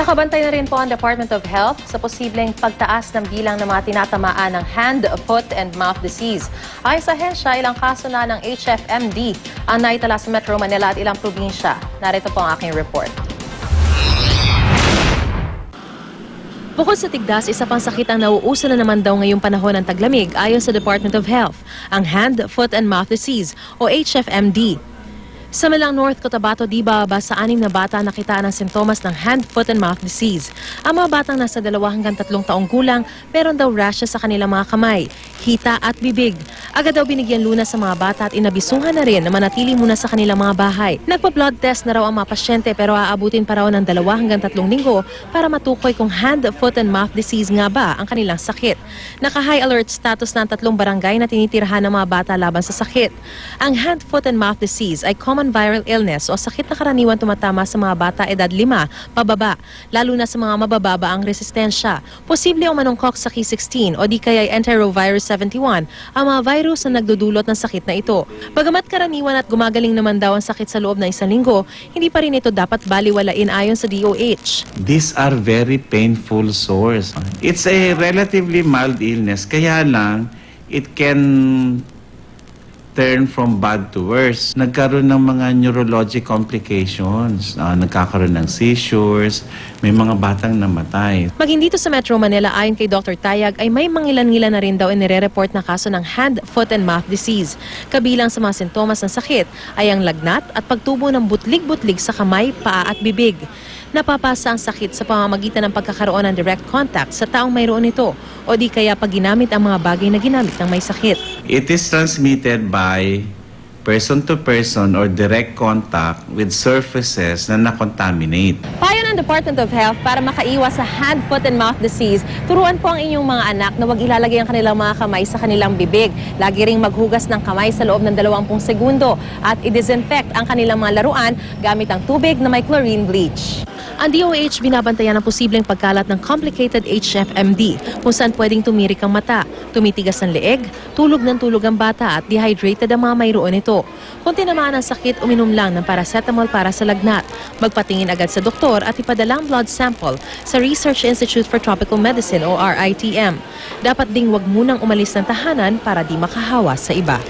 Nakabantay na rin po ang Department of Health sa posibleng pagtaas ng bilang ng mga tinatamaan ng hand, foot, and mouth disease. Ayon sa ahensya, ilang kaso na ng HFMD ang naitala sa Metro Manila at ilang probinsya. Narito po ang aking report. Bukod sa tigdas, isa pang sakit ang nauuso na naman daw ngayong panahon ng taglamig ayon sa Department of Health, ang hand, foot, and mouth disease o HFMD. Sa Malang North, Cotabato, di bababa sa 6 na bata nakitaan ng sintomas ng hand, foot, and mouth disease. Ang mga batang nasa 2 hanggang 3 taong gulang, meron daw rashes sa kanilang mga kamay, hita at bibig. Agad daw binigyan lunas sa mga bata at inabisuhan na rin na manatili muna sa kanilang mga bahay. Nagpa-blood test na raw ang mga pasyente pero aabutin pa raw ng 2 hanggang 3 linggo para matukoy kung hand, foot, and mouth disease nga ba ang kanilang sakit. Naka-high alert status na ang 3 barangay na tinitirhan ng mga bata laban sa sakit. Ang hand, foot, and mouth disease ay common viral illness o sakit na karaniwan tumatama sa mga bata edad 5 pababa, lalo na sa mga mabababa ang resistensya. Posible o manungkok sa K16 o di kaya enterovirus 71 ang mga virus na nagdudulot ng sakit na ito. Bagamat karaniwan at gumagaling naman daw ang sakit sa loob ng 1 linggo, hindi pa rin ito dapat baliwalain ayon sa DOH. These are very painful sores. It's a relatively mild illness, kaya lang it can turn from bad to worse. Nagkaroon ng mga neurologic complications. Nagkakaroon ng seizures, may mga batang namatay. Maging dito sa Metro Manila, ayon kay Dr. Tayag, ay may mangilan-ngilan na rin daw inire-report na kaso ng hand, foot, and mouth disease. Kabilang sa mga sintomas ng sakit ay ang lagnat at pagtubo ng butlig-butlig sa kamay, paa at bibig. Napapasa ang sakit sa pamamagitan ng pagkakaroon ng direct contact sa taong mayroon ito o di kaya pag ginamit ang mga bagay na ginamit ng may sakit. It is transmitted by person to person or direct contact with surfaces na nakontaminate. Payo ng Department of Health para makaiwas sa hand, foot, and mouth disease, turuan po ang inyong mga anak na huwag ilalagay ang kanilang mga kamay sa kanilang bibig. Lagi ring maghugas ng kamay sa loob ng 20 segundo at i-disinfect ang kanilang mga laruan gamit ang tubig na may chlorine bleach. Ang DOH binabantayan ang posibleng pagkalat ng complicated HFMD kung saan pwedeng tumirik ang mata, tumitigas ang leeg, tulog ng tulog ang bata at dehydrated ang mga mayroon ito. Kung tinamaan ang sakit, uminom lang ng paracetamol para sa lagnat. Magpatingin agad sa doktor at ipadala ang blood sample sa Research Institute for Tropical Medicine o RITM. Dapat ding wag munang umalis ng tahanan para di makahawa sa iba.